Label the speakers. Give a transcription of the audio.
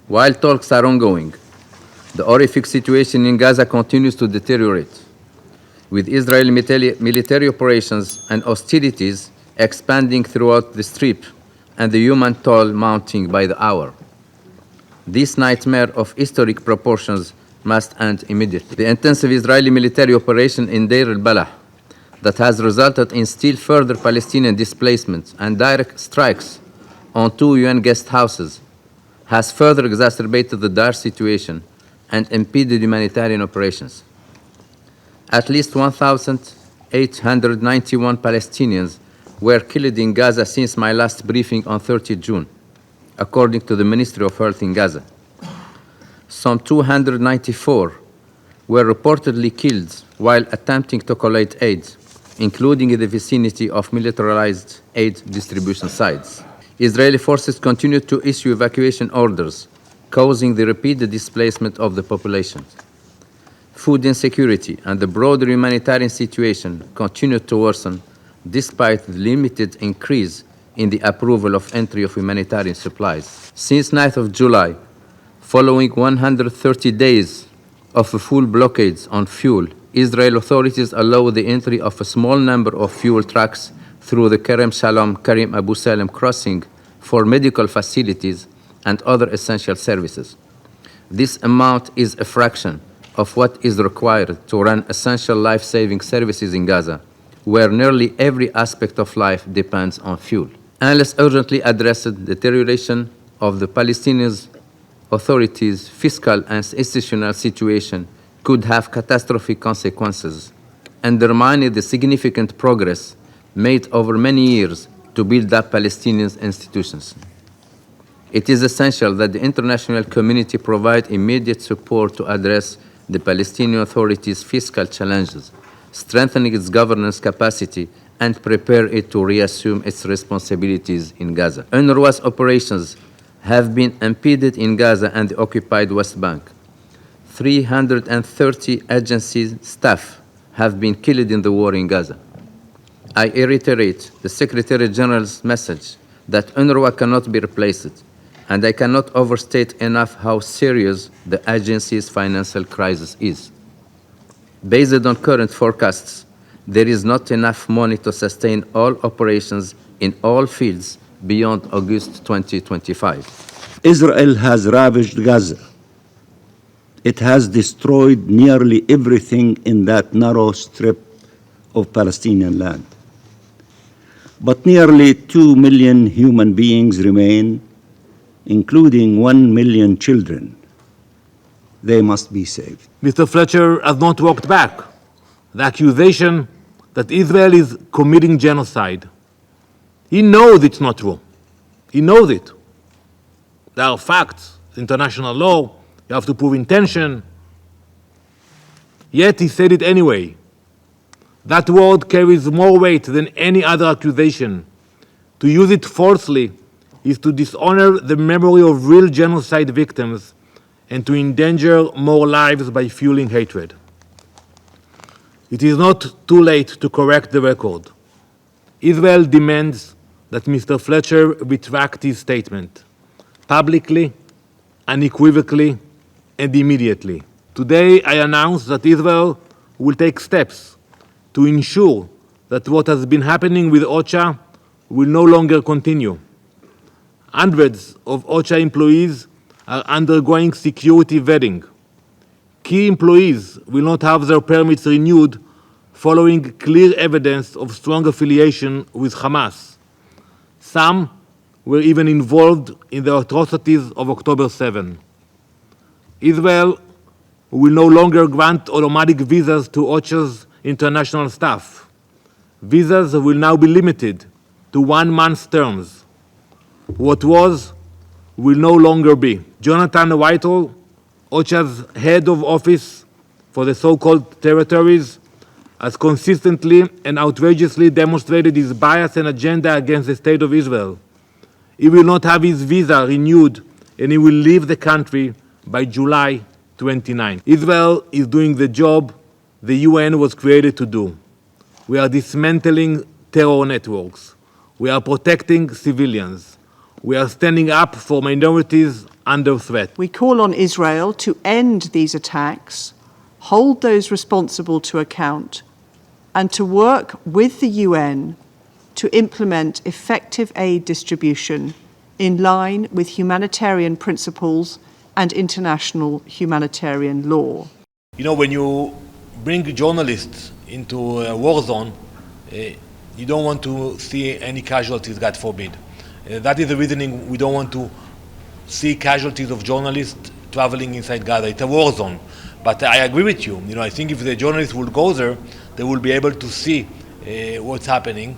Speaker 1: While talks are ongoing, the horrific situation in Gaza continues to deteriorate, with Israeli military operations and hostilities expanding throughout the Strip and the human toll mounting by the hour. This nightmare of historic proportions must end immediately. The intensive Israeli military operation in Deir al-Balah that has resulted in still further Palestinian displacements and direct strikes on 2 UN guest houses has further exacerbated the dire situation and impeded humanitarian operations. At least 1,891 Palestinians were killed in Gaza since my last briefing on 30 June, according to the Ministry of Health in Gaza. Some 294 were reportedly killed while attempting to collect aid, including in the vicinity of militarized aid distribution sites. Israeli forces continued to issue evacuation orders, causing the repeated displacement of the population. Food insecurity and the broader humanitarian situation continued to worsen despite the limited increase in the approval of entry of humanitarian supplies. Since 9th of July, following 130 days of a full blockades on fuel, Israel authorities allowed the entry of a small number of fuel trucks through the Kerem Shalom Karim Abu Salem crossing for medical facilities and other essential services. This amount is a fraction of what is required to run essential life-saving services in Gaza, where nearly every aspect of life depends on fuel. Unless urgently addressed, deterioration of the Palestinian authorities' fiscal and institutional situation could have catastrophic consequences, undermining the significant progress made over many years to build up Palestinian institutions. It is essential that the international community provide immediate support to address the Palestinian Authority's fiscal challenges, strengthening its governance capacity, and prepare it to reassume its responsibilities in Gaza. UNRWA's operations have been impeded in Gaza and the occupied West Bank. 330 agency staff have been killed in the war in Gaza. I reiterate the Secretary General's message that UNRWA cannot be replaced, and I cannot overstate enough how serious the agency's financial crisis is. Based on current forecasts, there is not enough money to sustain all operations in all fields beyond August 2025.
Speaker 2: Israel has ravaged Gaza. It has destroyed nearly everything in that narrow strip of Palestinian land. But nearly 2 million human beings remain, including 1 million children. They must be saved.
Speaker 3: Mr. Fletcher has not walked back. The accusation that Israel is committing genocide, he knows it's not true. He knows it. There are facts, international law, you have to prove intention. Yet he said it anyway. That word carries more weight than any other accusation. To use it falsely is to dishonor the memory of real genocide victims and to endanger more lives by fueling hatred. It is not too late to correct the record. Israel demands that Mr. Fletcher retract his statement, publicly, unequivocally, and immediately. Today, I announce that Israel will take steps to ensure that what has been happening with OCHA will no longer continue. Hundreds of OCHA employees are undergoing security vetting. Key employees will not have their permits renewed following clear evidence of strong affiliation with Hamas. Some were even involved in the atrocities of October 7. Israel will no longer grant automatic visas to OCHA's international staff. Visas will now be limited to 1 month's terms. What was will no longer be. Jonathan Whitehall, OCHA's head of office for the so-called territories, has consistently and outrageously demonstrated his bias and agenda against the state of Israel. He will not have his visa renewed and he will leave the country by July 29. Israel is doing the job the UN was created to do. We are dismantling terror networks. We are protecting civilians. We are standing up for minorities under threat.
Speaker 4: We call on Israel to end these attacks, hold those responsible to account, and to work with the UN to implement effective aid distribution in line with humanitarian principles and international humanitarian law.
Speaker 3: You know, when you bring journalists into a war zone, you don't want to see any casualties, God forbid. That is the reasoning we don't want to see casualties of journalists traveling inside Gaza. It's a war zone. But I agree with you. You know, I think if the journalists will go there, they will be able to see what's happening.